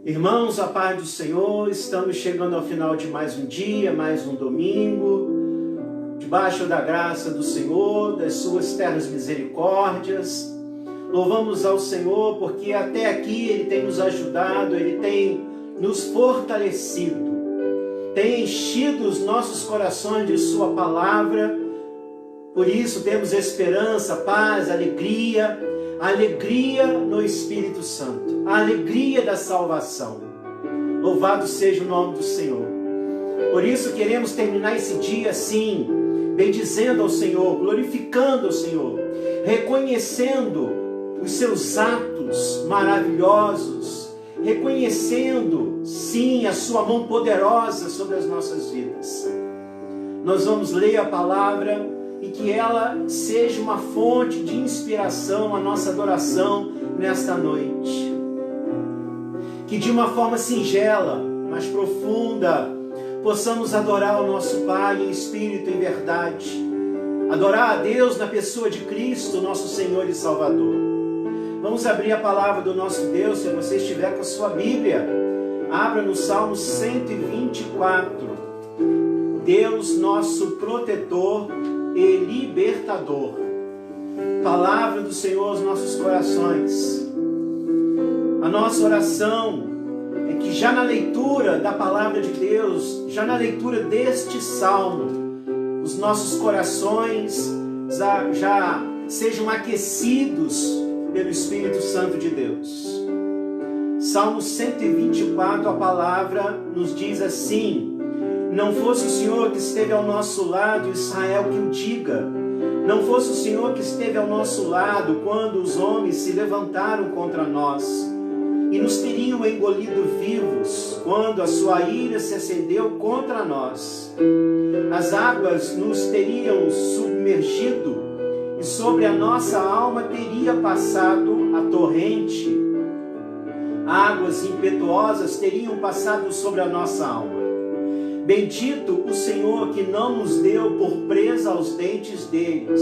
Irmãos, a paz do Senhor, estamos chegando ao final de mais um dia, mais um domingo, debaixo da graça do Senhor, das suas ternas misericórdias. Louvamos ao Senhor porque até aqui Ele tem nos ajudado, Ele tem nos fortalecido, tem enchido os nossos corações de Sua palavra. Por isso temos esperança, paz, alegria no Espírito Santo, a alegria da salvação. Louvado seja o nome do Senhor. Por isso queremos terminar esse dia assim, bendizendo ao Senhor, glorificando ao Senhor, reconhecendo os seus atos maravilhosos, reconhecendo, sim, a sua mão poderosa sobre as nossas vidas. Nós vamos ler a palavra e que ela seja uma fonte de inspiração à nossa adoração nesta noite. Que de uma forma singela, mas profunda, possamos adorar o nosso Pai em espírito e em verdade. Adorar a Deus na pessoa de Cristo, nosso Senhor e Salvador. Vamos abrir a palavra do nosso Deus, se você estiver com a sua Bíblia. Abra no Salmo 124. Deus, nosso protetor e libertador. Palavra do Senhor aos nossos corações. A nossa oração é que já na leitura da palavra de Deus, já na leitura deste salmo, os nossos corações já sejam aquecidos pelo Espírito Santo de Deus. Salmo 124, a palavra nos diz assim: não fosse o Senhor que esteve ao nosso lado, Israel que o diga. Não fosse o Senhor que esteve ao nosso lado quando os homens se levantaram contra nós e nos teriam engolido vivos quando a sua ira se acendeu contra nós. As águas nos teriam submergido e sobre a nossa alma teria passado a torrente. Águas impetuosas teriam passado sobre a nossa alma. Bendito o Senhor que não nos deu por presa aos dentes deles.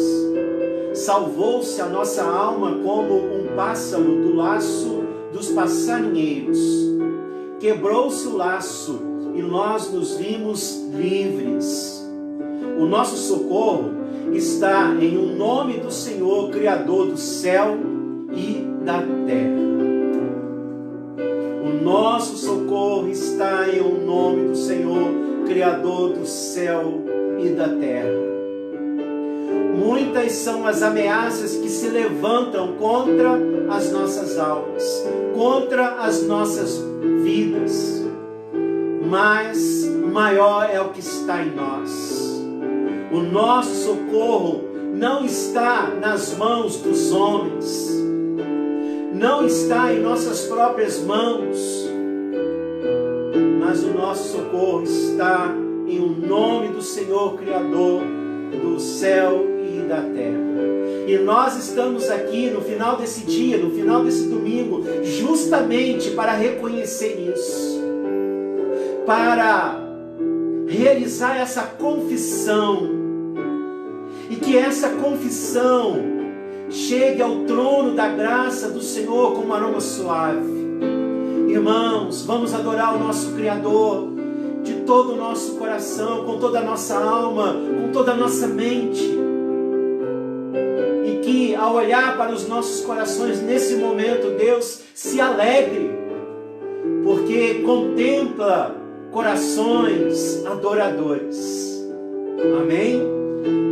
Salvou-se a nossa alma como um pássaro do laço dos passarinheiros. Quebrou-se o laço e nós nos vimos livres. O nosso socorro está em o nome do Senhor, Criador do céu e da terra. O nosso socorro está em o nome do Senhor, Criador do céu e da terra. Muitas são as ameaças que se levantam contra as nossas almas, contra as nossas vidas, mas maior é o que está em nós. O nosso socorro não está nas mãos dos homens, não está em nossas próprias mãos, mas o nosso socorro está em o nome do Senhor, Criador do céu e da terra. E nós estamos aqui no final desse dia, no final desse domingo, justamente para reconhecer isso, para realizar essa confissão, e que essa confissão chegue ao trono da graça do Senhor como aroma suave. Irmãos, vamos adorar o nosso Criador de todo o nosso coração, com toda a nossa alma, com toda a nossa mente. E que ao olhar para os nossos corações nesse momento, Deus se alegre, porque contempla corações adoradores. Amém?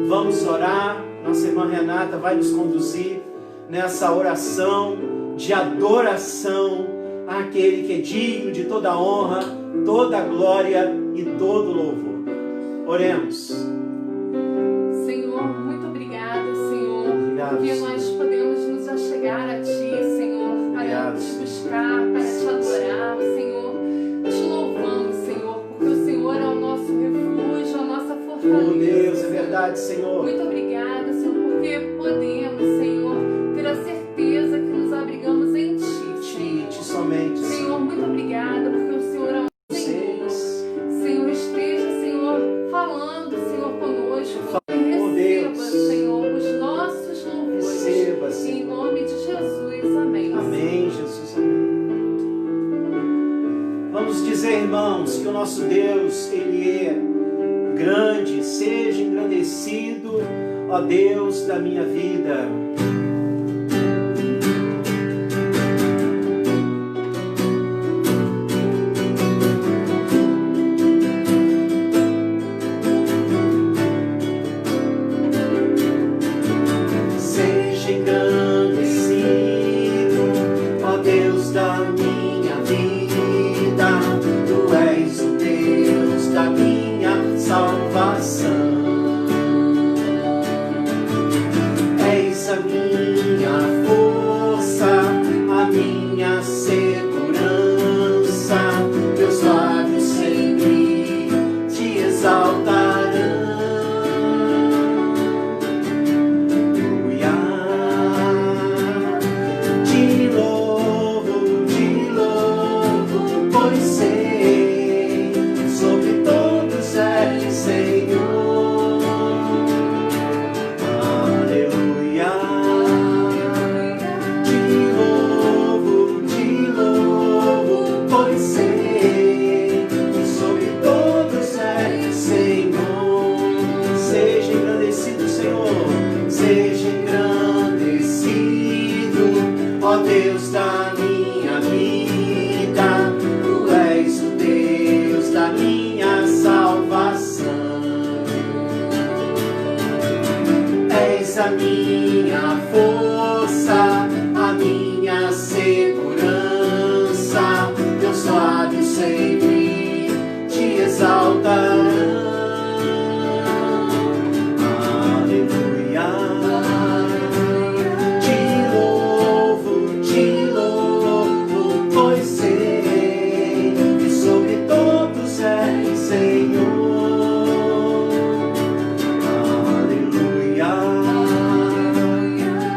Vamos orar. Nossa irmã Renata vai nos conduzir nessa oração de adoração àquele que é digno de toda honra, toda glória e todo louvor. Oremos. Senhor, muito obrigada, Senhor, Obrigado, porque Senhor. nós podemos nos achegar a Ti, Senhor, para Obrigado, te Senhor. buscar, para te adorar, Senhor, te louvando, Senhor, porque o Senhor é o nosso refúgio, a nossa fortaleza. Oh Deus, é verdade, Senhor. Muito obrigada, Senhor, porque podemos, Senhor, ter a certeza que nos abrigamos em Ti, Senhor. Te somente, Senhor, muito obrigada, porque o Senhor é o Senhor. Senhor, esteja, Senhor, falando, Senhor, conosco. Oh Deus. Receba, Senhor, os nossos louvores. Receba, Senhor. Em nome de Jesus, amém. Amém, Jesus, amém. nosso Deus, Ele é grande. Seja engrandecido, ó Deus da minha vida.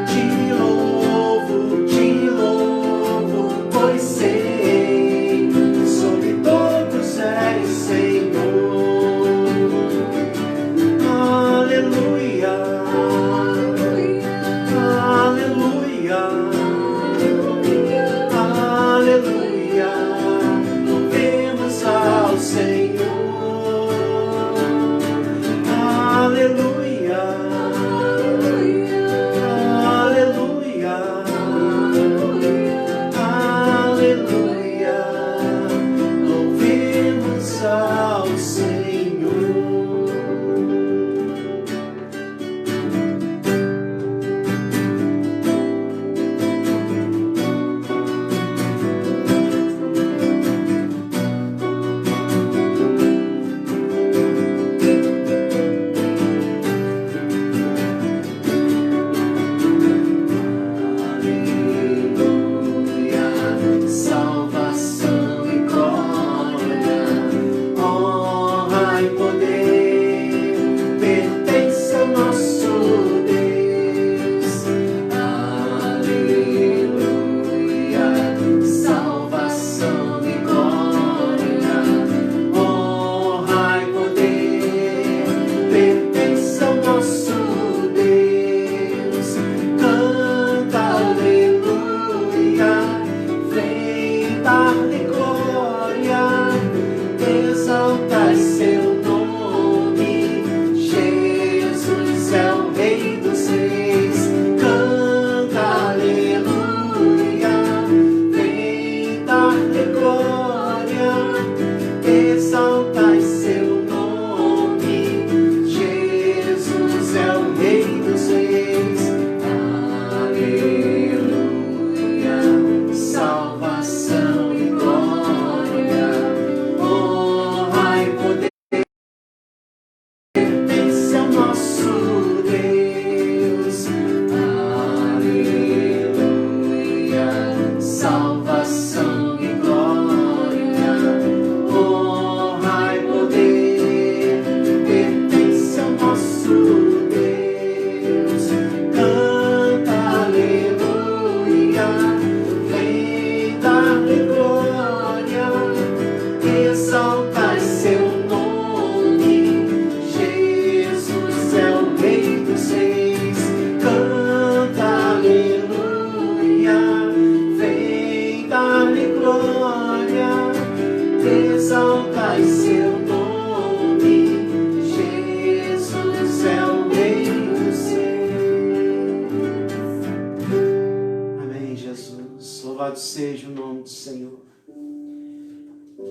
Te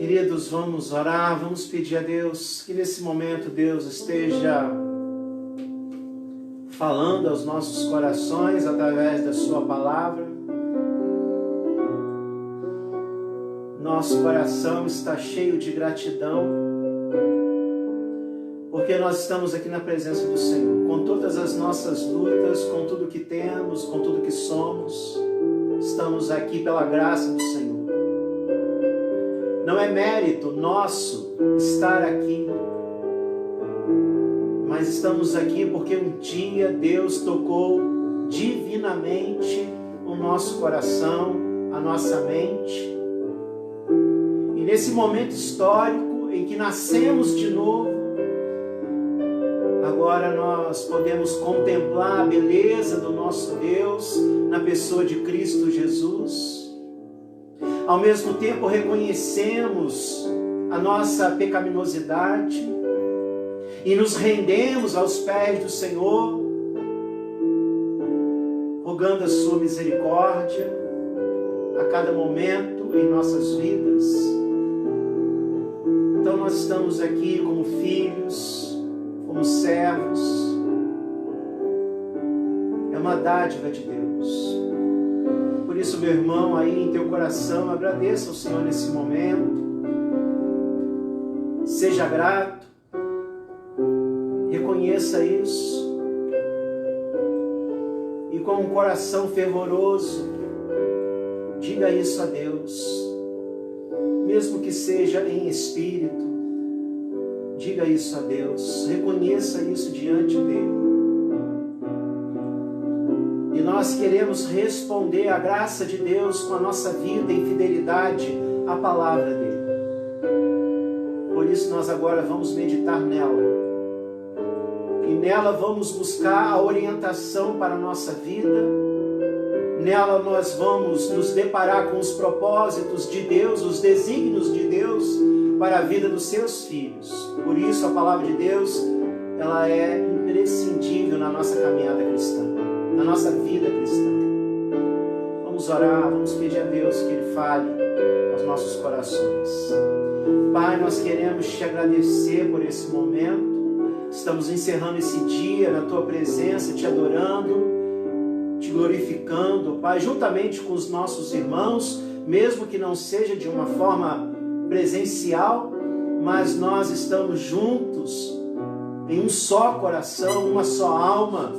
Queridos, vamos orar, vamos pedir a Deus que nesse momento Deus esteja falando aos nossos corações através da sua palavra. Nosso coração está cheio de gratidão, porque nós estamos aqui na presença do Senhor, com todas as nossas lutas, com tudo que temos, com tudo que somos. Estamos aqui pela graça do Senhor. Não é mérito nosso estar aqui, mas estamos aqui porque um dia Deus tocou divinamente o nosso coração, a nossa mente. E nesse momento histórico em que nascemos de novo, agora nós podemos contemplar a beleza do nosso Deus na pessoa de Cristo Jesus. Ao mesmo tempo reconhecemos a nossa pecaminosidade e nos rendemos aos pés do Senhor, rogando a sua misericórdia a cada momento em nossas vidas. Então nós estamos aqui como filhos, como servos. É uma dádiva de Deus. Por isso, meu irmão, aí em teu coração, agradeça ao Senhor nesse momento. Seja grato. Reconheça isso. E com um coração fervoroso, diga isso a Deus. Mesmo que seja em espírito, diga isso a Deus. Reconheça isso diante dele. E nós queremos responder à graça de Deus com a nossa vida em fidelidade à palavra dele. Por isso nós agora vamos meditar nela. E nela vamos buscar a orientação para a nossa vida. Nela nós vamos nos deparar com os propósitos de Deus, os desígnios de Deus para a vida dos seus filhos. Por isso a palavra de Deus, ela é imprescindível na nossa caminhada cristã, na nossa vida cristã. Vamos orar, vamos pedir a Deus que Ele fale aos nossos corações. Pai, nós queremos te agradecer por esse momento. Estamos encerrando esse dia na Tua presença, te adorando, te glorificando, Pai, juntamente com os nossos irmãos, mesmo que não seja de uma forma presencial, mas nós estamos juntos em um só coração, uma só alma,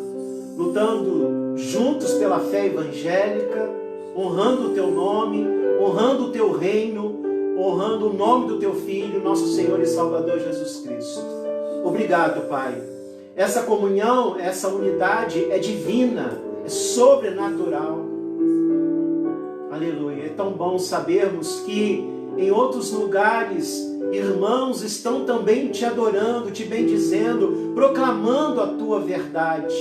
lutando juntos pela fé evangélica, honrando o Teu nome, honrando o Teu reino, honrando o nome do Teu Filho, nosso Senhor e Salvador Jesus Cristo. Obrigado, Pai. Essa comunhão, essa unidade é divina, é sobrenatural. Aleluia. É tão bom sabermos que em outros lugares irmãos estão também te adorando, te bendizendo, proclamando a Tua verdade,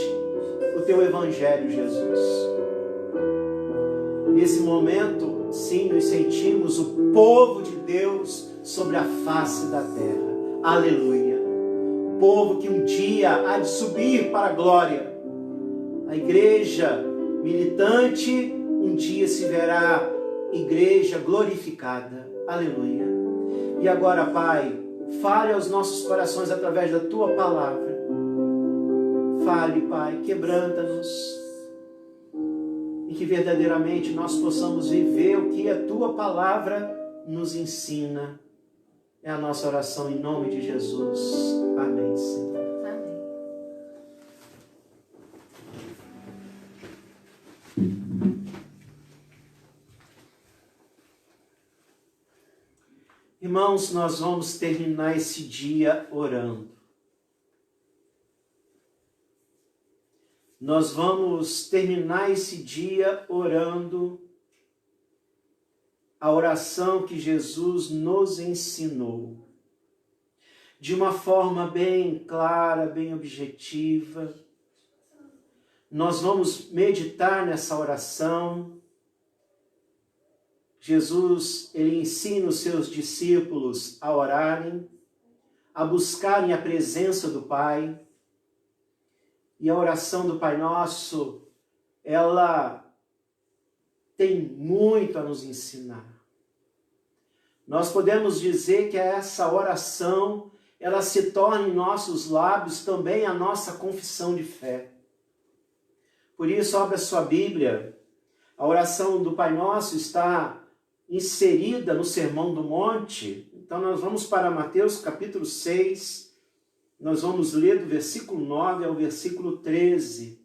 o Teu Evangelho, Jesus. Nesse momento, sim, nos sentimos o povo de Deus sobre a face da terra. Aleluia. Povo que um dia há de subir para a glória. A igreja militante um dia se verá igreja glorificada. Aleluia. E agora, Pai, fale aos nossos corações através da Tua palavra. Fale, Pai, quebranta-nos. E que verdadeiramente nós possamos viver o que a Tua palavra nos ensina. É a nossa oração em nome de Jesus. Amém, Senhor. Amém. Irmãos, nós vamos terminar esse dia orando. Nós vamos terminar esse dia orando a oração que Jesus nos ensinou. De uma forma bem clara, bem objetiva. Nós vamos meditar nessa oração. Jesus, Ele ensina os seus discípulos a orarem, a buscarem a presença do Pai. E a oração do Pai Nosso, ela tem muito a nos ensinar. nós podemos dizer que essa oração, ela se torna em nossos lábios também a nossa confissão de fé. Por isso, abra sua Bíblia. A oração do Pai Nosso está inserida no Sermão do Monte. Então, nós vamos para Mateus capítulo 6. Nós vamos ler do versículo 9 ao versículo 13.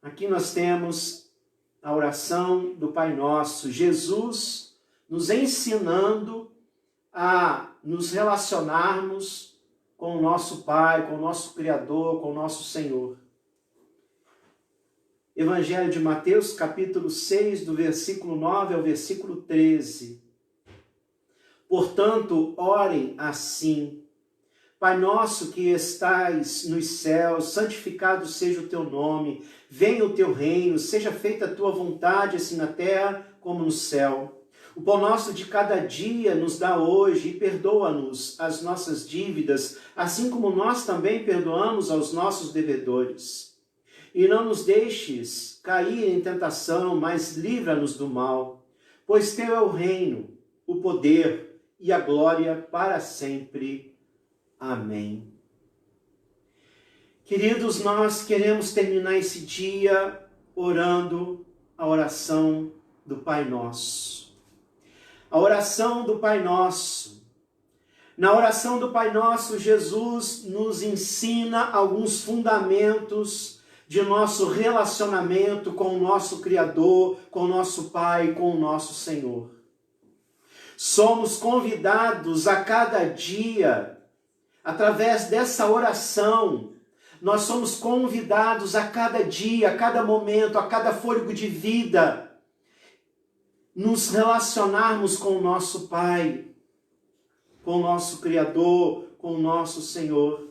Aqui nós temos a oração do Pai Nosso. Jesus nos ensinando a nos relacionarmos com o nosso Pai, com o nosso Criador, com o nosso Senhor. Evangelho de Mateus, capítulo 6, do versículo 9 ao versículo 13. Portanto, orem assim: Pai nosso que estais nos céus, santificado seja o teu nome, venha o teu reino, seja feita a tua vontade, assim na terra como no céu. O pão nosso de cada dia nos dá hoje e perdoa-nos as nossas dívidas, assim como nós também perdoamos aos nossos devedores. E não nos deixes cair em tentação, mas livra-nos do mal, pois teu é o reino, o poder e a glória para sempre. Amém. Queridos, nós queremos terminar esse dia orando a oração do Pai Nosso. A oração do Pai Nosso. Na oração do Pai Nosso, Jesus nos ensina alguns fundamentos de nosso relacionamento com o nosso Criador, com o nosso Pai, com o nosso Senhor. Somos convidados a cada dia, através dessa oração, nós somos convidados a cada dia, a cada momento, a cada fôlego de vida, nos relacionarmos com o nosso Pai, com o nosso Criador, com o nosso Senhor.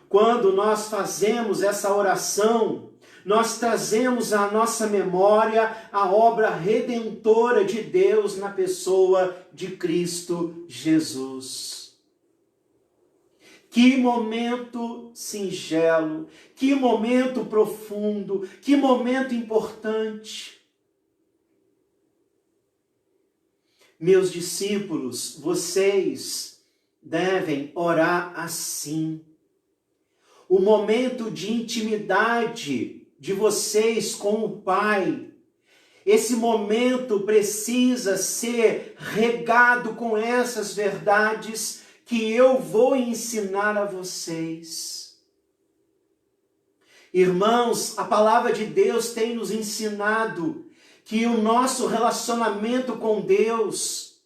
Quando nós fazemos essa oração, nós trazemos à nossa memória a obra redentora de Deus na pessoa de Cristo Jesus. Que momento singelo, que momento profundo, que momento importante. Meus discípulos, vocês devem orar assim. O momento de intimidade de vocês com o Pai, esse momento precisa ser regado com essas verdades que eu vou ensinar a vocês. Irmãos, a palavra de Deus tem nos ensinado que o nosso relacionamento com Deus,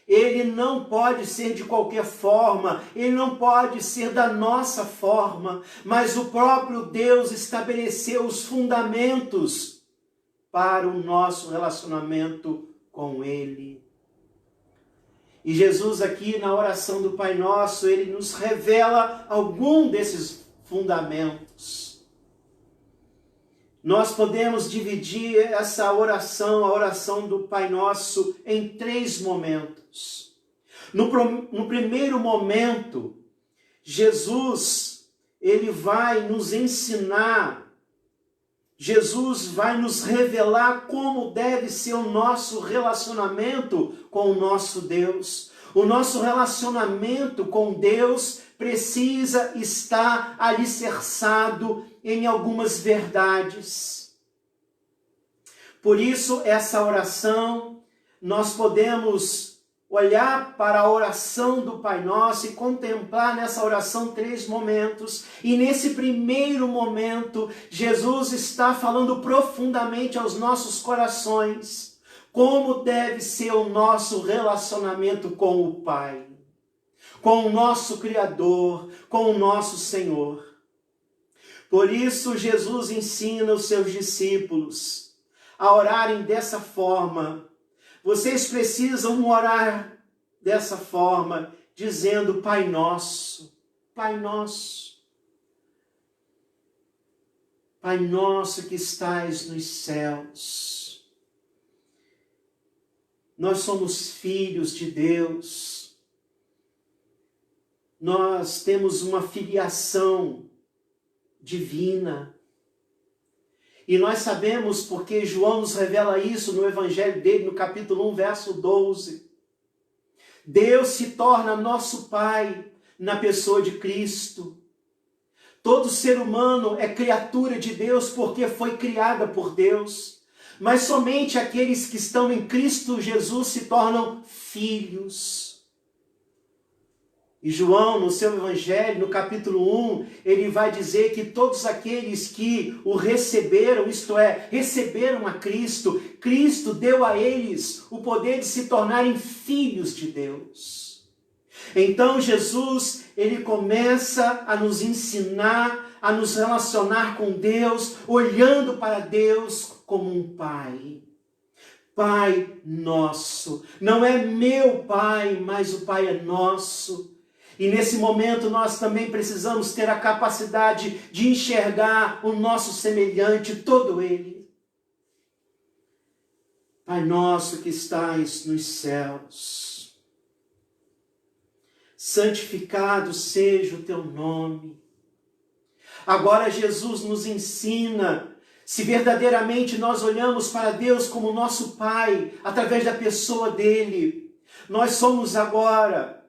ele não pode ser de qualquer forma, ele não pode ser da nossa forma, mas o próprio Deus estabeleceu os fundamentos para o nosso relacionamento com Ele. E Jesus aqui na oração do Pai Nosso, ele nos revela algum desses fundamentos. Nós podemos dividir essa oração, a oração do Pai Nosso, em 3 momentos. No primeiro momento, Jesus, ele vai nos ensinar, Jesus vai nos revelar como deve ser o nosso relacionamento com o nosso Deus. O nosso relacionamento com Deus precisa estar alicerçado em algumas verdades. Por isso, essa oração, nós podemos olhar para a oração do Pai Nosso e contemplar nessa oração 3 momentos. E nesse primeiro momento, Jesus está falando profundamente aos nossos corações como deve ser o nosso relacionamento com o Pai, com o nosso Criador, com o nosso Senhor. Por isso, Jesus ensina os seus discípulos a orarem dessa forma. Vocês precisam orar dessa forma, dizendo: Pai Nosso, Pai Nosso. Pai Nosso que estais nos céus. Nós somos filhos de Deus. Nós temos uma filiação divina. E nós sabemos porque João nos revela isso no Evangelho dele, no capítulo 1, verso 12. Deus se torna nosso Pai na pessoa de Cristo. Todo ser humano é criatura de Deus porque foi criada por Deus. Mas somente aqueles que estão em Cristo Jesus se tornam filhos. E João, no seu Evangelho, no capítulo 1, ele vai dizer que todos aqueles que o receberam, isto é, receberam a Cristo, Cristo deu a eles o poder de se tornarem filhos de Deus. Então Jesus, ele começa a nos ensinar, a nos relacionar com Deus, olhando para Deus como um Pai. Pai nosso. Não é meu Pai, mas o Pai é nosso. E nesse momento nós também precisamos ter a capacidade de enxergar o nosso semelhante, todo ele. Pai nosso que estais nos céus, santificado seja o teu nome. Agora Jesus nos ensina, se verdadeiramente nós olhamos para Deus como nosso Pai, através da pessoa dele, nós somos agora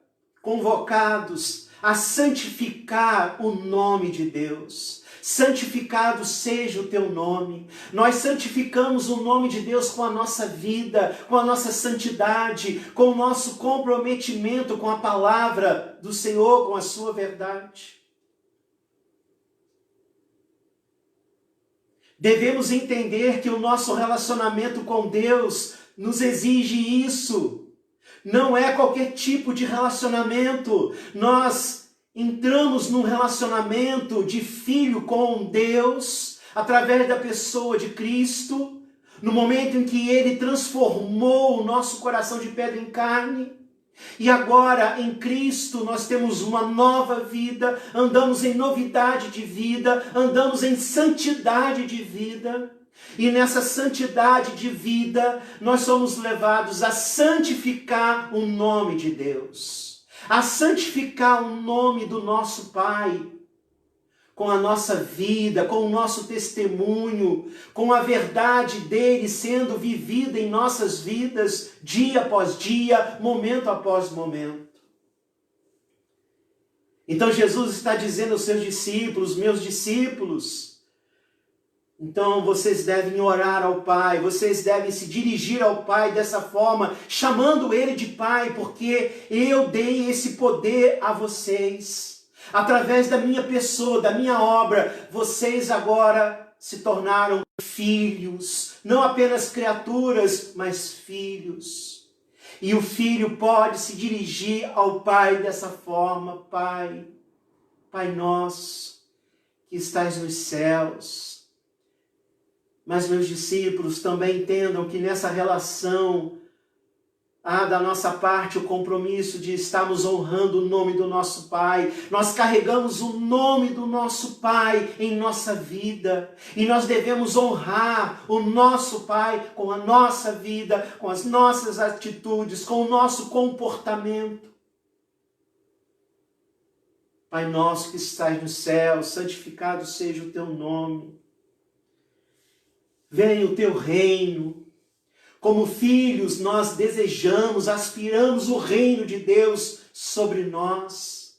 convocados a santificar o nome de Deus. Santificado seja o teu nome. Nós santificamos o nome de Deus com a nossa vida, com a nossa santidade, com o nosso comprometimento com a palavra do Senhor, com a sua verdade. Devemos entender que o nosso relacionamento com Deus nos exige isso. Não é qualquer tipo de relacionamento. Nós entramos num relacionamento de filho com Deus, através da pessoa de Cristo, no momento em que Ele transformou o nosso coração de pedra em carne. E agora, em Cristo, nós temos uma nova vida, andamos em novidade de vida, andamos em santidade de vida. E nessa santidade de vida, nós somos levados a santificar o nome de Deus, a santificar o nome do nosso Pai, com a nossa vida, com o nosso testemunho, com a verdade dele sendo vivida em nossas vidas, dia após dia, momento após momento. Então Jesus está dizendo aos seus discípulos, meus discípulos, então vocês devem orar ao Pai, vocês devem se dirigir ao Pai dessa forma, chamando Ele de Pai, porque eu dei esse poder a vocês. Através da minha pessoa, da minha obra, vocês agora se tornaram filhos, não apenas criaturas, mas filhos. E o filho pode se dirigir ao Pai dessa forma: Pai, Pai nosso, que estás nos céus. Mas meus discípulos também entendam que nessa relação há da nossa parte o compromisso de estarmos honrando o nome do nosso Pai. Nós carregamos o nome do nosso Pai em nossa vida. E nós devemos honrar o nosso Pai com a nossa vida, com as nossas atitudes, com o nosso comportamento. Pai nosso que estás no céu, santificado seja o teu nome. Venha o teu reino. Como filhos, nós desejamos, aspiramos o reino de Deus sobre nós.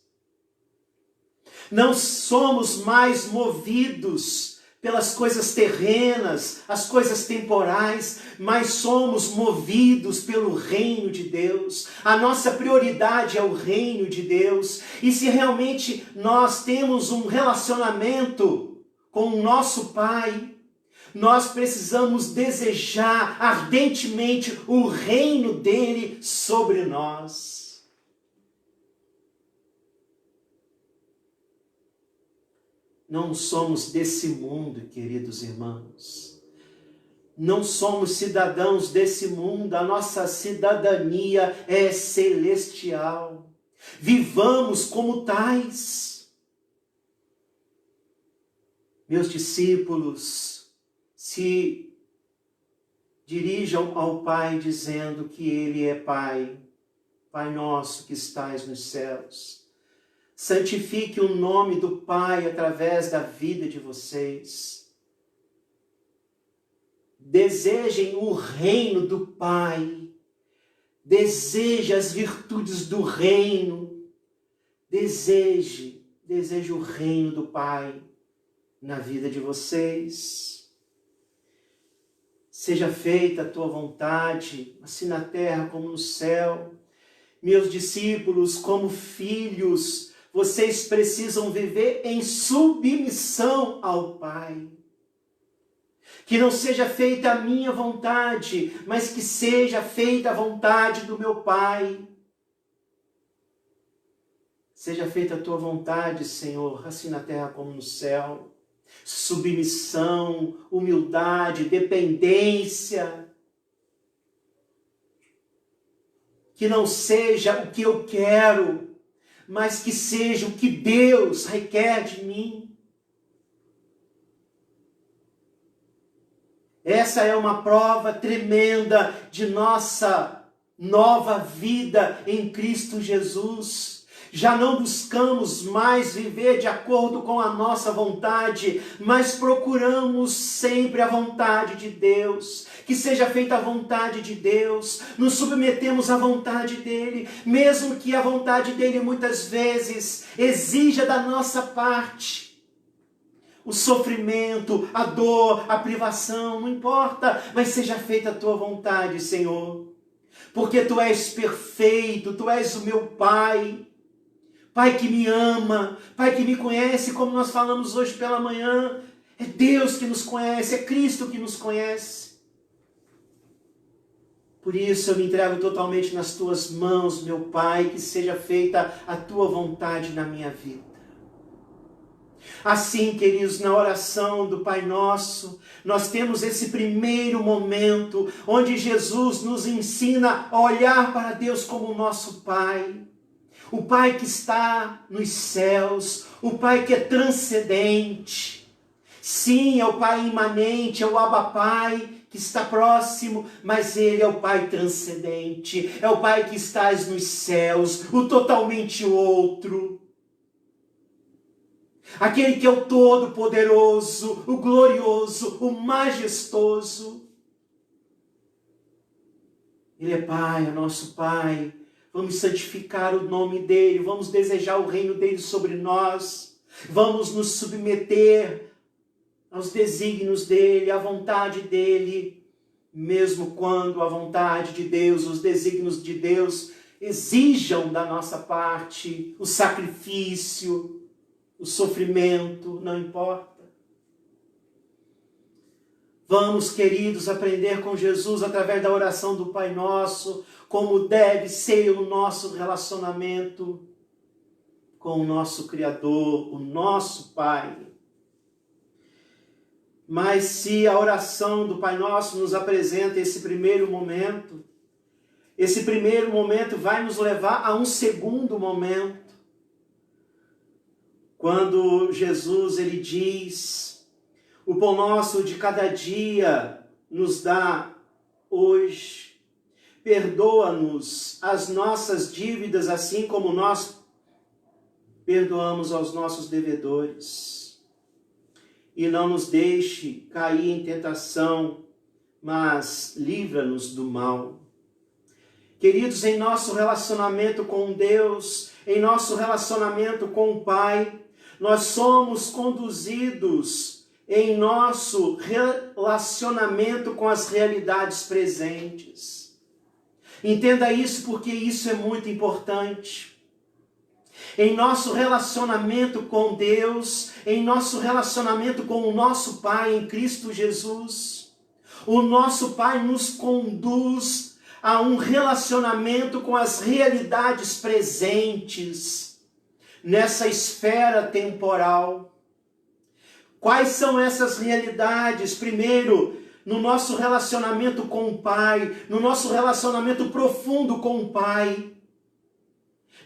Não somos mais movidos pelas coisas terrenas, as coisas temporais, mas somos movidos pelo reino de Deus. A nossa prioridade é o reino de Deus. E se realmente nós temos um relacionamento com o nosso Pai, nós precisamos desejar ardentemente o reino dele sobre nós. Não somos desse mundo, queridos irmãos. Não somos cidadãos desse mundo. A nossa cidadania é celestial. Vivamos como tais. Meus discípulos, se dirijam ao Pai dizendo que Ele é Pai, Pai nosso que estais nos céus. Santifique o nome do Pai através da vida de vocês. Desejem o reino do Pai. Deseje as virtudes do reino. Deseje o reino do Pai na vida de vocês. Seja feita a tua vontade, assim na terra como no céu. Meus discípulos, como filhos, vocês precisam viver em submissão ao Pai. Que não seja feita a minha vontade, mas que seja feita a vontade do meu Pai. Seja feita a tua vontade, Senhor, assim na terra como no céu. Submissão, humildade, dependência. Que não seja o que eu quero, mas que seja o que Deus requer de mim. Essa é uma prova tremenda de nossa nova vida em Cristo Jesus. Já não buscamos mais viver de acordo com a nossa vontade, mas procuramos sempre a vontade de Deus. Que seja feita a vontade de Deus, nos submetemos à vontade dEle, mesmo que a vontade dEle muitas vezes exija da nossa parte o sofrimento, a dor, a privação, não importa, mas seja feita a tua vontade, Senhor, porque Tu és perfeito, Tu és o meu Pai. Pai que me ama, Pai que me conhece, como nós falamos hoje pela manhã. É Deus que nos conhece, é Cristo que nos conhece. Por isso eu me entrego totalmente nas Tuas mãos, meu Pai, que seja feita a Tua vontade na minha vida. Assim, queridos, na oração do Pai Nosso, nós temos esse primeiro momento onde Jesus nos ensina a olhar para Deus como nosso Pai. O Pai que está nos céus, o Pai que é transcendente. Sim, é o Pai imanente, é o Abba Pai que está próximo, mas Ele é o Pai transcendente, é o Pai que está nos céus, o totalmente outro. Aquele que é o todo-poderoso, o glorioso, o majestoso. Ele é Pai, é nosso Pai. Vamos santificar o nome dEle, vamos desejar o reino dEle sobre nós, vamos nos submeter aos desígnios dEle, à vontade dEle, mesmo quando a vontade de Deus, os desígnios de Deus exijam da nossa parte o sacrifício, o sofrimento, não importa. Vamos, queridos, aprender com Jesus através da oração do Pai Nosso, como deve ser o nosso relacionamento com o nosso Criador, o nosso Pai. Mas se a oração do Pai Nosso nos apresenta esse primeiro momento vai nos levar a um segundo momento. Quando Jesus ele diz: o pão nosso de cada dia nos dá hoje. Perdoa-nos as nossas dívidas, assim como nós perdoamos aos nossos devedores. E não nos deixe cair em tentação, mas livra-nos do mal. Queridos, em nosso relacionamento com Deus, em nosso relacionamento com o Pai, nós somos conduzidos em nosso relacionamento com as realidades presentes. Entenda isso, porque isso é muito importante. Em nosso relacionamento com Deus, em nosso relacionamento com o nosso Pai em Cristo Jesus, o nosso Pai nos conduz a um relacionamento com as realidades presentes nessa esfera temporal. Quais são essas realidades? Primeiro, no nosso relacionamento com o Pai, no nosso relacionamento profundo com o Pai.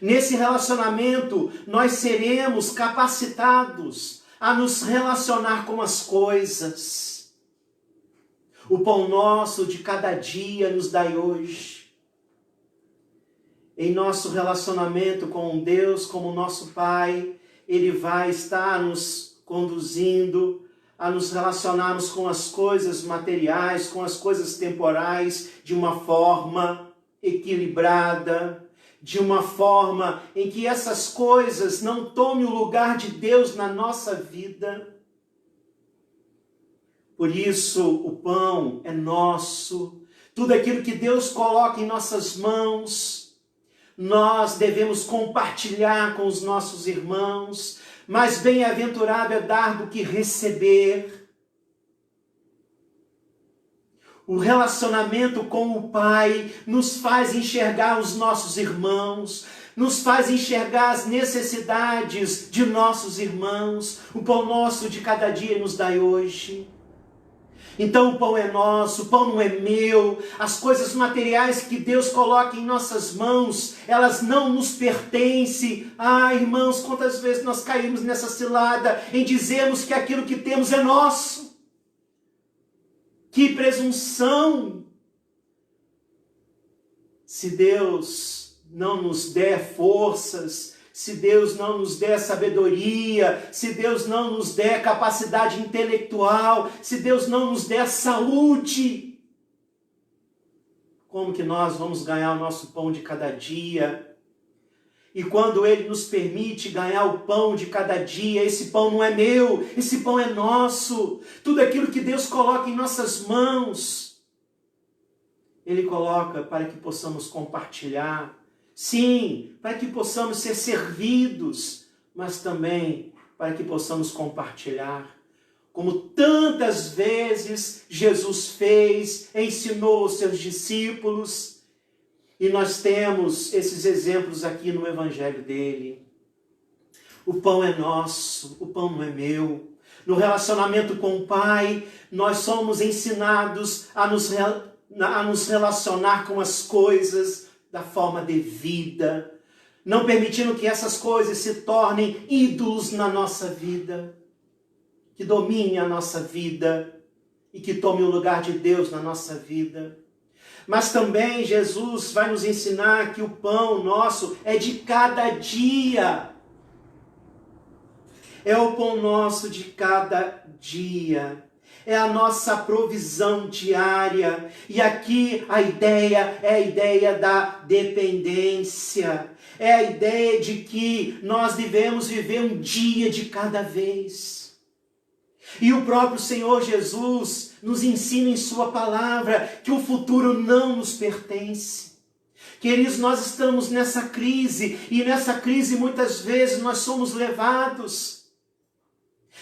Nesse relacionamento, nós seremos capacitados a nos relacionar com as coisas. O pão nosso de cada dia nos dai hoje. Em nosso relacionamento com Deus, como nosso Pai, Ele vai estar nos conduzindo a nos relacionarmos com as coisas materiais, com as coisas temporais, de uma forma equilibrada, de uma forma em que essas coisas não tomem o lugar de Deus na nossa vida. Por isso, o pão é nosso. Tudo aquilo que Deus coloca em nossas mãos, nós devemos compartilhar com os nossos irmãos. Mas bem-aventurado é dar do que receber. O relacionamento com o Pai nos faz enxergar os nossos irmãos, nos faz enxergar as necessidades de nossos irmãos. O pão nosso de cada dia nos dai hoje. Então o pão é nosso, o pão não é meu. As coisas materiais que Deus coloca em nossas mãos, elas não nos pertencem. Ah, irmãos, quantas vezes nós caímos nessa cilada em dizermos que aquilo que temos é nosso. Que presunção! Se Deus não nos der forças, se Deus não nos der sabedoria, se Deus não nos der capacidade intelectual, se Deus não nos der saúde, como que nós vamos ganhar o nosso pão de cada dia? E quando Ele nos permite ganhar o pão de cada dia, esse pão não é meu, esse pão é nosso. Tudo aquilo que Deus coloca em nossas mãos, Ele coloca para que possamos compartilhar. Sim, para que possamos ser servidos, mas também para que possamos compartilhar. Como tantas vezes Jesus fez, ensinou os seus discípulos, e nós temos esses exemplos aqui no Evangelho dele. O pão é nosso, o pão não é meu. No relacionamento com o Pai, nós somos ensinados a nos relacionar com as coisas da forma devida, não permitindo que essas coisas se tornem ídolos na nossa vida, que domine a nossa vida e que tome o lugar de Deus na nossa vida. Mas também Jesus vai nos ensinar que o pão nosso é de cada dia. É o pão nosso de cada dia. É a nossa provisão diária. E aqui a ideia é a ideia da dependência. É a ideia de que nós devemos viver um dia de cada vez. E o próprio Senhor Jesus nos ensina em sua palavra que o futuro não nos pertence. Queridos, nós estamos nessa crise, e nessa crise muitas vezes nós somos levados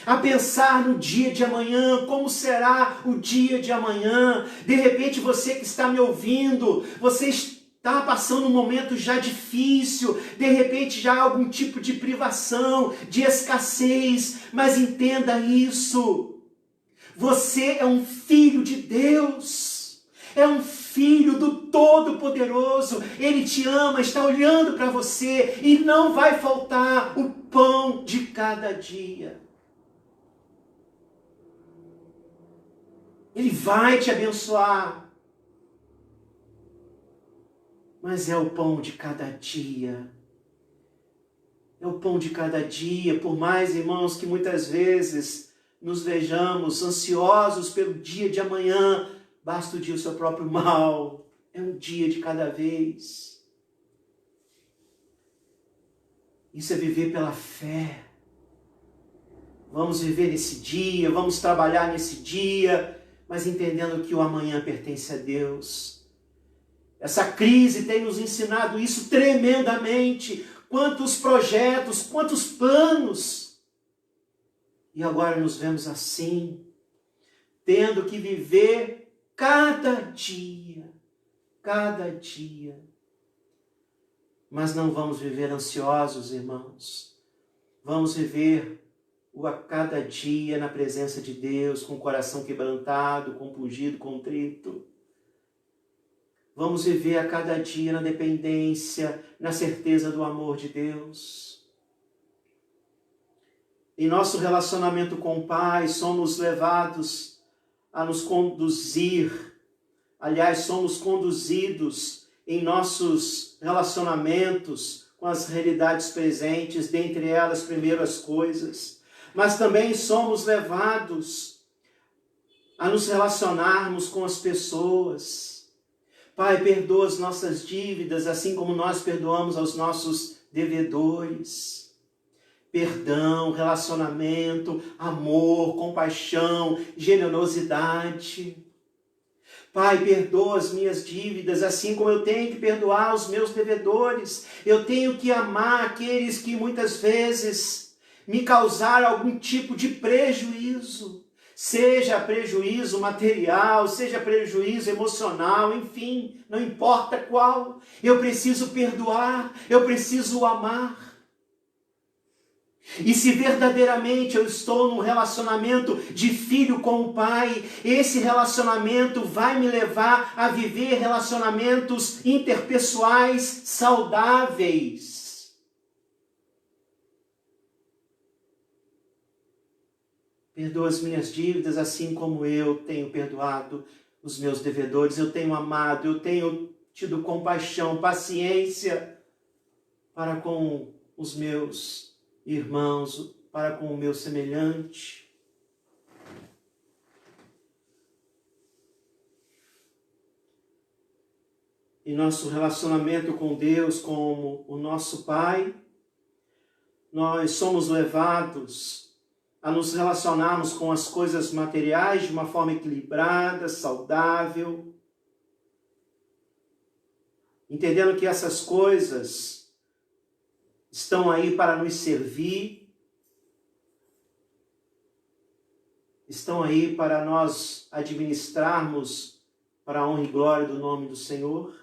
a pensar no dia de amanhã, como será o dia de amanhã. De repente você que está me ouvindo, você está passando um momento já difícil, de repente já há algum tipo de privação, de escassez, mas entenda isso, você é um filho de Deus, é um filho do Todo-Poderoso. Ele te ama, está olhando para você e não vai faltar o pão de cada dia. Ele vai te abençoar, mas é o pão de cada dia. É o pão de cada dia. Por mais, irmãos, que muitas vezes nos vejamos ansiosos pelo dia de amanhã, basta o dia o seu próprio mal. É um dia de cada vez. Isso é viver pela fé. Vamos viver nesse dia, vamos trabalhar nesse dia, mas entendendo que o amanhã pertence a Deus. Essa crise tem nos ensinado isso tremendamente. Quantos projetos, quantos planos. E agora nos vemos assim, tendo que viver cada dia. Mas não vamos viver ansiosos, irmãos. Vamos viver a cada dia na presença de Deus, com o coração quebrantado, compungido, contrito. Vamos viver a cada dia na dependência, na certeza do amor de Deus. Em nosso relacionamento com o Pai, somos levados a nos conduzir. Aliás, somos conduzidos em nossos relacionamentos com as realidades presentes, dentre elas, primeiro as coisas. Mas também somos levados a nos relacionarmos com as pessoas. Pai, perdoa as nossas dívidas, assim como nós perdoamos aos nossos devedores. Perdão, relacionamento, amor, compaixão, generosidade. Pai, perdoa as minhas dívidas, assim como eu tenho que perdoar os meus devedores. Eu tenho que amar aqueles que muitas vezes me causaram algum tipo de prejuízo. Seja prejuízo material, seja prejuízo emocional, enfim, não importa qual. Eu preciso perdoar, eu preciso amar. E se verdadeiramente eu estou num relacionamento de filho com o pai, esse relacionamento vai me levar a viver relacionamentos interpessoais saudáveis. Perdoa as minhas dívidas, assim como eu tenho perdoado os meus devedores. Eu tenho amado, eu tenho tido compaixão, paciência para com os meus irmãos, para com o meu semelhante. Em nosso relacionamento com Deus, como o nosso Pai, nós somos levados a nos relacionarmos com as coisas materiais de uma forma equilibrada, saudável, entendendo que essas coisas estão aí para nos servir, estão aí para nós administrarmos para a honra e glória do nome do Senhor.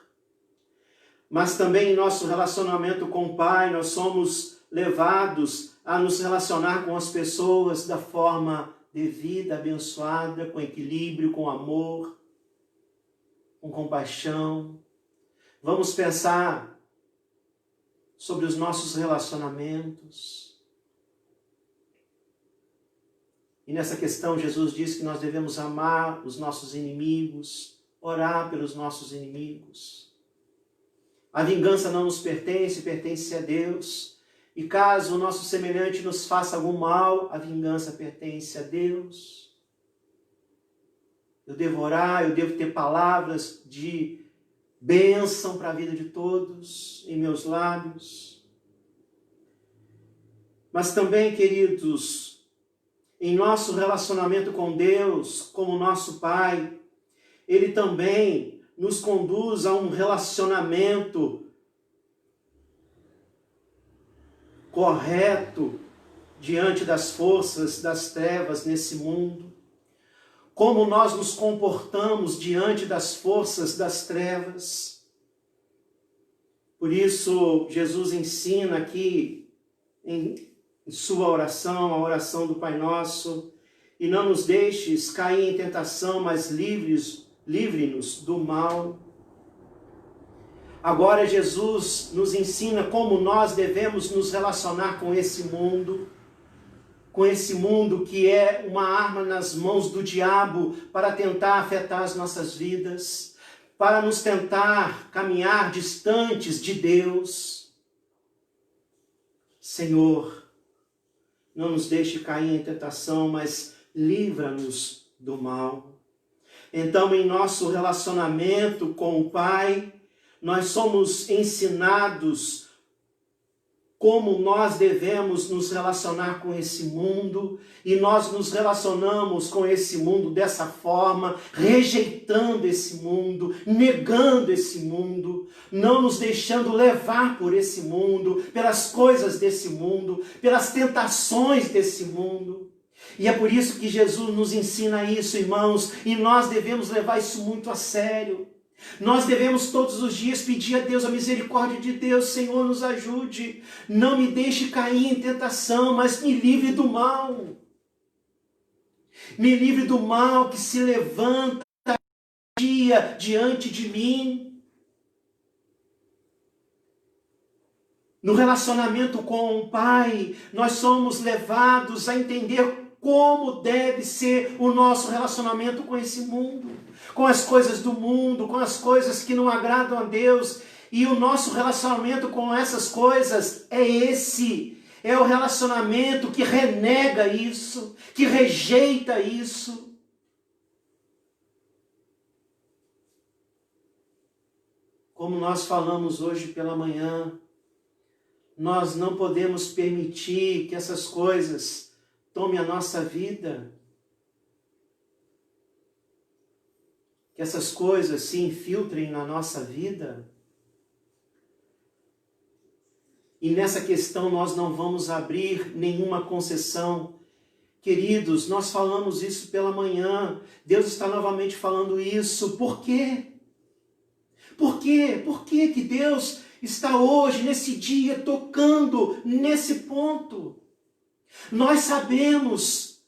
Mas também em nosso relacionamento com o Pai, nós somos levados a nos relacionar com as pessoas da forma devida, abençoada, com equilíbrio, com amor, com compaixão. Vamos pensar sobre os nossos relacionamentos. E nessa questão, Jesus diz que nós devemos amar os nossos inimigos, orar pelos nossos inimigos. A vingança não nos pertence, pertence a Deus. E caso o nosso semelhante nos faça algum mal, a vingança pertence a Deus. Eu devo orar, eu devo ter palavras de bênção para a vida de todos em meus lábios. Mas também, queridos, em nosso relacionamento com Deus, como nosso Pai, Ele também nos conduz a um relacionamento correto diante das forças das trevas nesse mundo. Como nós nos comportamos diante das forças das trevas. Por isso, Jesus ensina aqui em sua oração, a oração do Pai Nosso, e não nos deixes cair em tentação, mas livre-nos do mal. Agora Jesus nos ensina como nós devemos nos relacionar com esse mundo que é uma arma nas mãos do diabo para tentar afetar as nossas vidas, para nos tentar caminhar distantes de Deus. Senhor, não nos deixe cair em tentação, mas livra-nos do mal. Então, em nosso relacionamento com o Pai, nós somos ensinados como nós devemos nos relacionar com esse mundo, e nós nos relacionamos com esse mundo dessa forma, rejeitando esse mundo, negando esse mundo, não nos deixando levar por esse mundo, pelas coisas desse mundo, pelas tentações desse mundo. E é por isso que Jesus nos ensina isso, irmãos, e nós devemos levar isso muito a sério. Nós devemos todos os dias pedir a Deus a misericórdia de Deus. Senhor, nos ajude, não me deixe cair em tentação, mas me livre do mal. Me livre do mal que se levanta dia diante de mim. No relacionamento com o Pai, nós somos levados a entender como deve ser o nosso relacionamento com esse mundo, com as coisas do mundo, com as coisas que não agradam a Deus. E o nosso relacionamento com essas coisas é o relacionamento que renega isso, que rejeita isso. como nós falamos hoje pela manhã, nós não podemos permitir que essas coisas tomem a nossa vida, que essas coisas se infiltrem na nossa vida. E nessa questão nós não vamos abrir nenhuma concessão. Queridos, nós falamos isso pela manhã. Deus está novamente falando isso. Por quê? Por quê? Por que que Deus está hoje, nesse dia, tocando nesse ponto? Nós sabemos,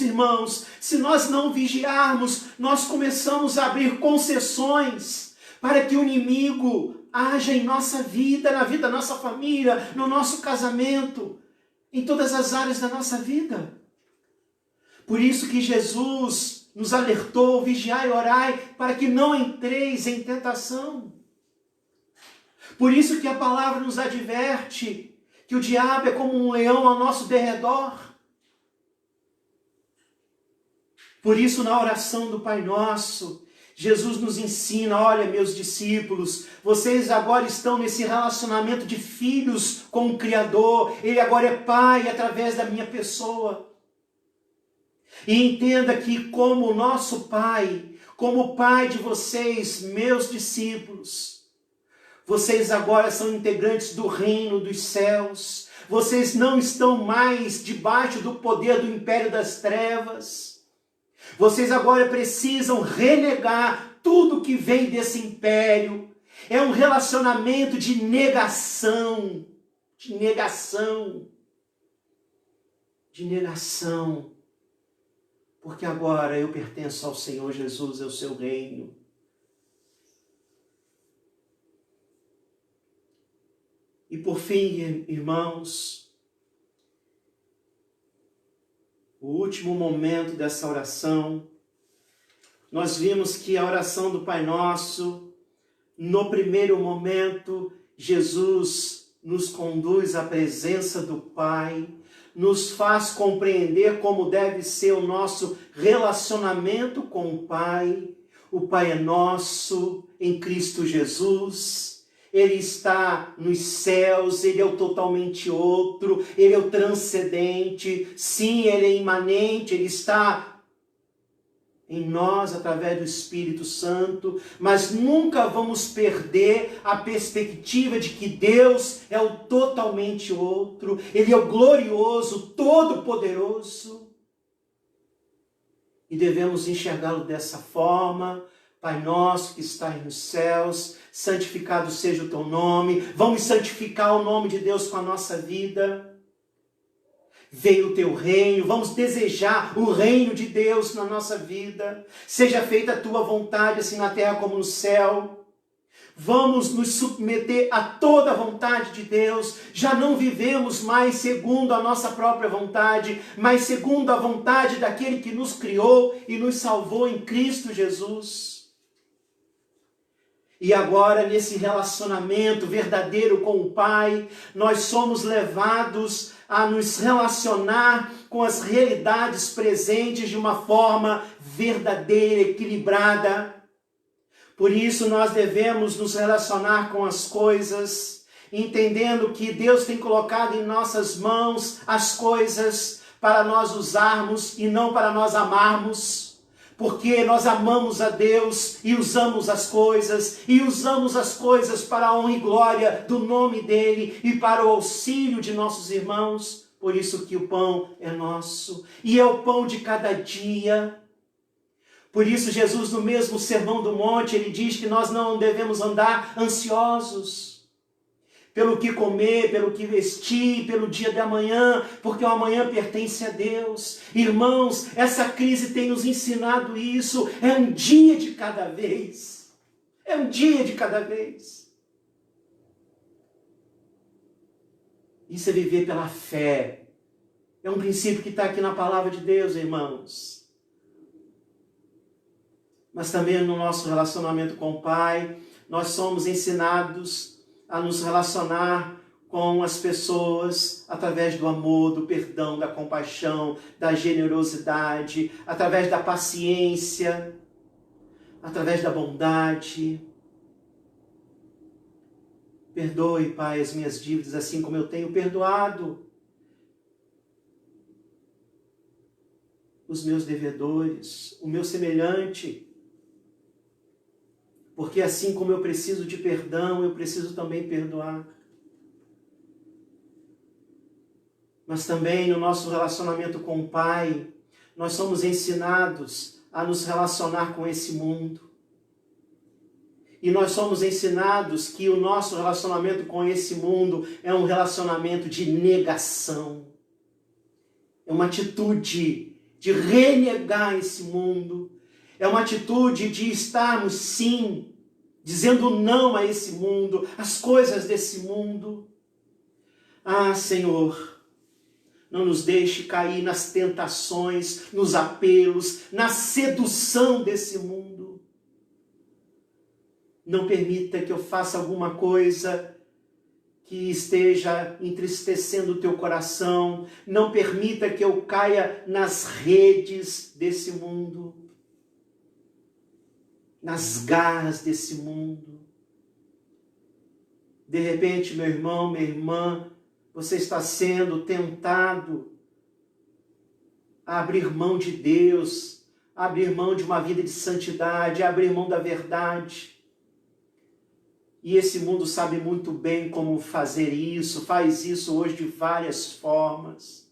irmãos, se nós não vigiarmos, nós começamos a abrir concessões para que o inimigo haja em nossa vida, na vida da nossa família, no nosso casamento, em todas as áreas da nossa vida. Por isso que Jesus nos alertou, vigiai e orai, para que não entreis em tentação. Por isso que a palavra nos adverte que o diabo é como um leão ao nosso derredor. Por isso, na oração do Pai Nosso, Jesus nos ensina, olha, meus discípulos, vocês agora estão nesse relacionamento de filhos com o Criador. Ele agora é Pai através da minha pessoa. E entenda que como nosso Pai, como o Pai de vocês, meus discípulos, vocês agora são integrantes do reino dos céus. Vocês não estão mais debaixo do poder do império das trevas. Vocês agora precisam renegar tudo que vem desse império. É um relacionamento de negação. De negação. De negação. Porque agora eu pertenço ao Senhor Jesus, ao seu reino. E por fim, irmãos, o último momento dessa oração, nós vimos que a oração do Pai Nosso, no primeiro momento, Jesus nos conduz à presença do Pai, nos faz compreender como deve ser o nosso relacionamento com o Pai. O Pai é nosso em Cristo Jesus. Ele está nos céus, Ele é o totalmente outro, Ele é o transcendente. Sim, Ele é imanente, Ele está em nós através do Espírito Santo, mas nunca vamos perder a perspectiva de que Deus é o totalmente outro, Ele é o glorioso, todo-poderoso. E devemos enxergá-lo dessa forma. Pai nosso que está nos céus, santificado seja o teu nome. Vamos santificar o nome de Deus com a nossa vida. Veio o teu reino, vamos desejar o reino de Deus na nossa vida. Seja feita a tua vontade, assim na terra como no céu. Vamos nos submeter a toda a vontade de Deus. Já não vivemos mais segundo a nossa própria vontade, mas segundo a vontade daquele que nos criou e nos salvou em Cristo Jesus. E agora, nesse relacionamento verdadeiro com o Pai, nós somos levados a nos relacionar com as realidades presentes de uma forma verdadeira, equilibrada. Por isso, nós devemos nos relacionar com as coisas, entendendo que Deus tem colocado em nossas mãos as coisas para nós usarmos e não para nós amarmos. Porque nós amamos a Deus e usamos as coisas para a honra e glória do nome dEle e para o auxílio de nossos irmãos. Por isso que o pão é nosso e é o pão de cada dia. Por isso Jesus, no mesmo Sermão do Monte, ele diz que nós não devemos andar ansiosos pelo que comer, pelo que vestir, pelo dia de amanhã, porque o amanhã pertence a Deus. Irmãos, essa crise tem nos ensinado isso. É um dia de cada vez. É um dia de cada vez. Isso é viver pela fé. É um princípio que está aqui na palavra de Deus, irmãos. Mas também no nosso relacionamento com o Pai, nós somos ensinados a nos relacionar com as pessoas através do amor, do perdão, da compaixão, da generosidade, através da paciência, através da bondade. Perdoe, Pai, as minhas dívidas, assim como eu tenho perdoado os meus devedores, o meu semelhante. Porque assim como eu preciso de perdão, eu preciso também perdoar. Mas também no nosso relacionamento com o Pai, nós somos ensinados a nos relacionar com esse mundo. E nós somos ensinados que o nosso relacionamento com esse mundo é um relacionamento de negação. É uma atitude de renegar esse mundo. É uma atitude de estarmos, sim, dizendo não a esse mundo, às coisas desse mundo. Ah, Senhor, não nos deixe cair nas tentações, nos apelos, na sedução desse mundo. Não permita que eu faça alguma coisa que esteja entristecendo o teu coração. Não permita que eu caia nas redes desse mundo, nas garras desse mundo. De repente, meu irmão, minha irmã, você está sendo tentado a abrir mão de Deus, a abrir mão de uma vida de santidade, a abrir mão da verdade. E esse mundo sabe muito bem como fazer isso, faz isso hoje de várias formas.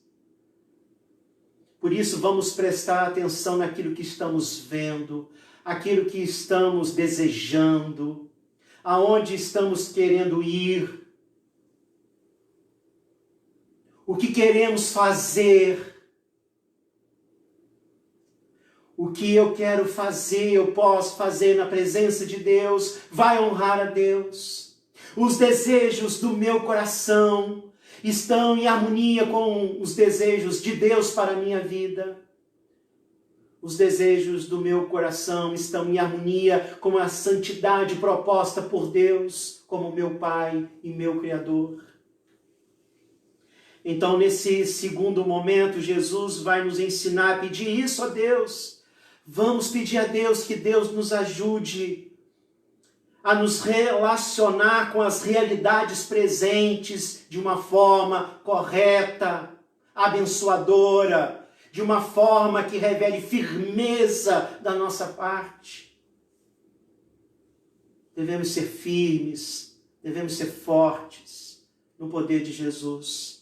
Por isso, vamos prestar atenção naquilo que estamos vendo, aquilo que estamos desejando, aonde estamos querendo ir, o que queremos fazer. O que eu quero fazer, eu posso fazer na presença de Deus, vai honrar a Deus. Os desejos do meu coração estão em harmonia com os desejos de Deus para a minha vida. Os desejos do meu coração estão em harmonia com a santidade proposta por Deus, como meu Pai e meu Criador. Então, nesse segundo momento, Jesus vai nos ensinar a pedir isso a Deus. Vamos pedir a Deus que Deus nos ajude a nos relacionar com as realidades presentes de uma forma correta, abençoadora, de uma forma que revele firmeza da nossa parte. Devemos ser firmes, devemos ser fortes no poder de Jesus.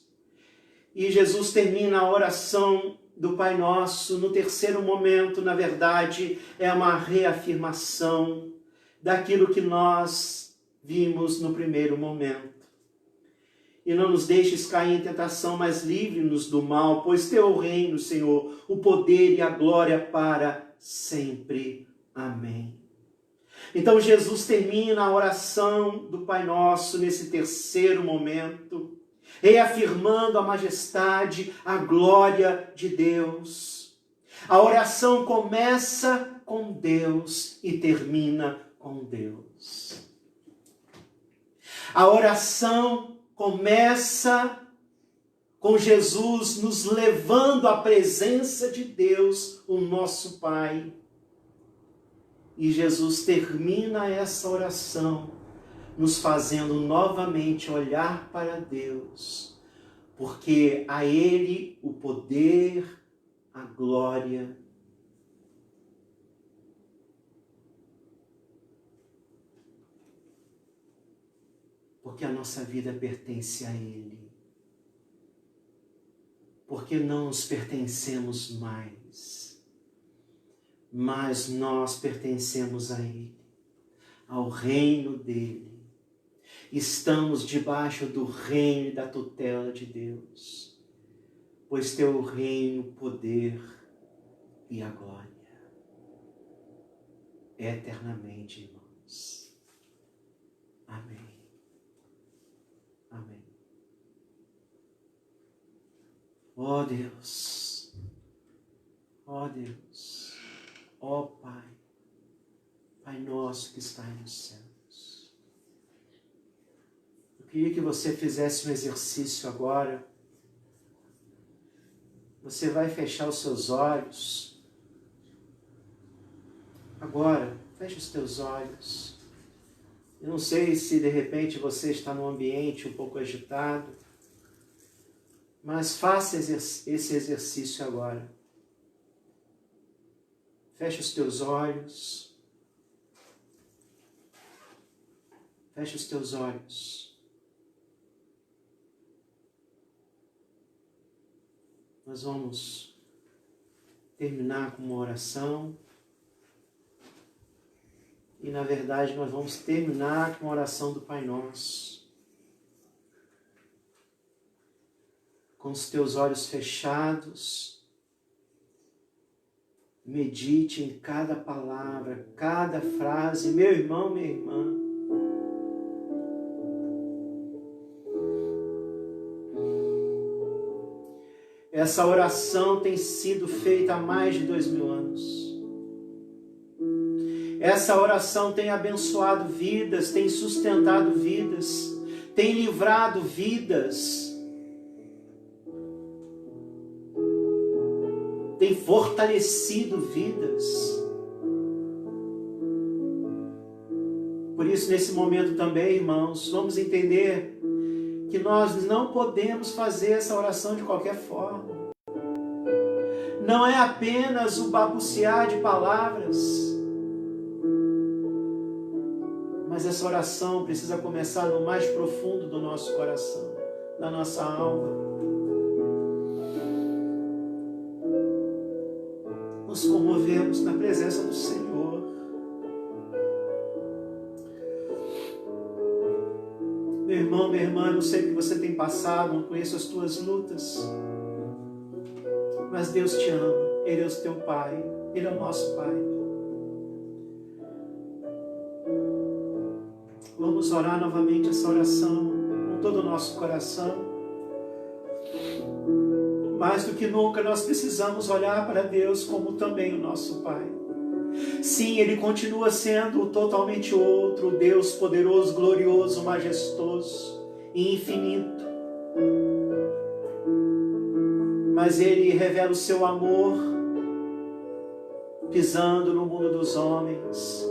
E Jesus termina a oração do Pai Nosso no terceiro momento, na verdade, é uma reafirmação daquilo que nós vimos no primeiro momento. E não nos deixes cair em tentação, mas livre-nos do mal, pois teu reino, Senhor, o poder e a glória para sempre. Amém. Então Jesus termina a oração do Pai Nosso nesse terceiro momento, reafirmando a majestade, a glória de Deus. A oração começa com Deus e termina com Deus. A oração começa com Jesus nos levando à presença de Deus, o nosso Pai. E Jesus termina essa oração nos fazendo novamente olhar para Deus, porque a Ele o poder, a glória. Porque a nossa vida pertence a Ele. Porque não nos pertencemos mais, mas nós pertencemos a Ele, ao reino dEle. Estamos debaixo do reino e da tutela de Deus, pois teu reino, o poder e a glória, eternamente, irmãos. Amém. Amém. Ó Deus, ó Deus, ó Pai, Pai nosso que está nos céus. Eu queria que você fizesse um exercício agora. Você vai fechar os seus olhos. Agora, feche os teus olhos. Eu não sei se de repente você está num ambiente um pouco agitado, mas faça esse exercício agora. Feche os teus olhos. Feche os teus olhos. Nós vamos terminar com uma oração. E, na verdade, nós vamos terminar com a oração do Pai Nosso. Com os teus olhos fechados, medite em cada palavra, cada frase. Meu irmão, minha irmã. Essa oração tem sido feita há mais de 2000 anos. Essa oração tem abençoado vidas, tem sustentado vidas, tem livrado vidas, tem fortalecido vidas. Por isso, nesse momento também, irmãos, vamos entender que nós não podemos fazer essa oração de qualquer forma. Não é apenas o balbuciar de palavras, mas essa oração precisa começar no mais profundo do nosso coração, da nossa alma. Nos comovemos na presença do Senhor. Meu irmão, minha irmã, eu não sei o que você tem passado, não conheço as tuas lutas, mas Deus te ama, Ele é o teu Pai, Ele é o nosso Pai. Vamos orar novamente essa oração com todo o nosso coração. Mais do que nunca nós precisamos olhar para Deus como também o nosso Pai. Sim, Ele continua sendo totalmente outro, Deus poderoso, glorioso, majestoso e infinito. Mas Ele revela o seu amor pisando no mundo dos homens,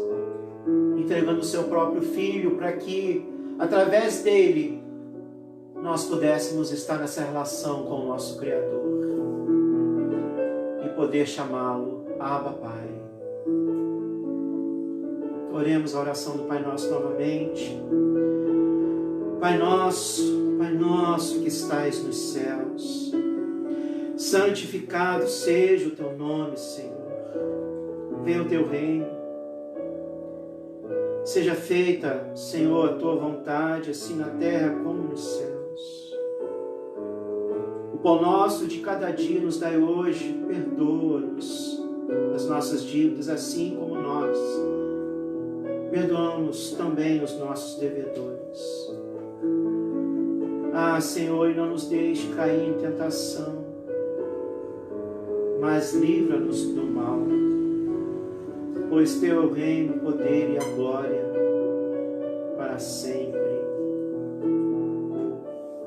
entregando o seu próprio Filho para que, através dele, nós pudéssemos estar nessa relação com o nosso Criador e poder chamá-lo Abba Pai. Oremos a oração do Pai Nosso novamente. Pai Nosso que estais nos céus, santificado seja o teu nome, Senhor. Venha o teu reino. Seja feita, Senhor, a tua vontade, assim na terra como nos céus. O pão nosso de cada dia nos dai hoje, perdoa-nos as nossas dívidas, assim como nós perdoamos também os nossos devedores. Ah, Senhor, e não nos deixe cair em tentação, mas livra-nos do mal. Pois teu é o reino, o poder e a glória para sempre.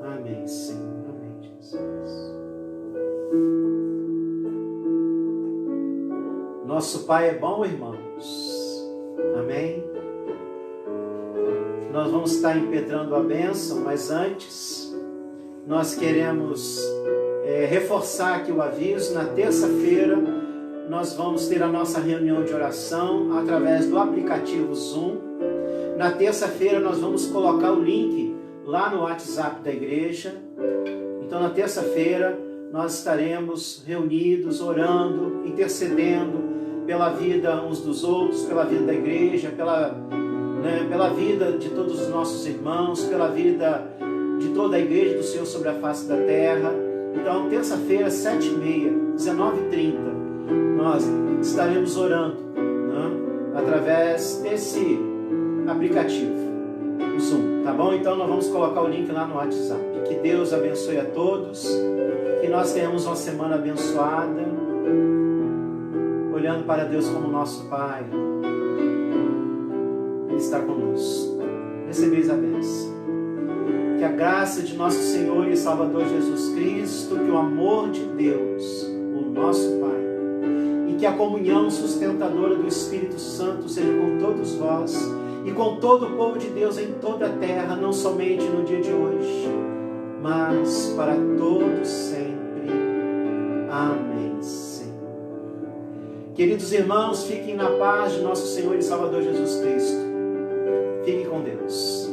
Amém, Senhor. Amém, Jesus. Nosso Pai é bom, irmãos. Amém? Nós vamos estar impetrando a bênção, mas antes nós queremos reforçar aqui o aviso. Na terça-feira nós vamos ter a nossa reunião de oração através do aplicativo Zoom. Na terça-feira nós vamos colocar o link lá no WhatsApp da igreja. Então na terça-feira nós estaremos reunidos, orando, intercedendo pela vida uns dos outros, pela vida da igreja, pela vida de todos os nossos irmãos, pela vida de toda a igreja do Senhor sobre a face da terra. Então terça-feira, 7h30, 19h30, nós estaremos orando, né, através desse aplicativo, o Zoom, tá bom? Então nós vamos colocar o link lá no WhatsApp. Que Deus abençoe a todos, que nós tenhamos uma semana abençoada, olhando para Deus como nosso Pai. Ele está conosco. Recebeis a bênção. Que a graça de nosso Senhor e Salvador Jesus Cristo, que o amor de Deus, o nosso Pai, e que a comunhão sustentadora do Espírito Santo seja com todos vós e com todo o povo de Deus em toda a terra, não somente no dia de hoje, mas para todos sempre. Amém, Senhor. Queridos irmãos, fiquem na paz de nosso Senhor e Salvador Jesus Cristo. Fiquem com Deus.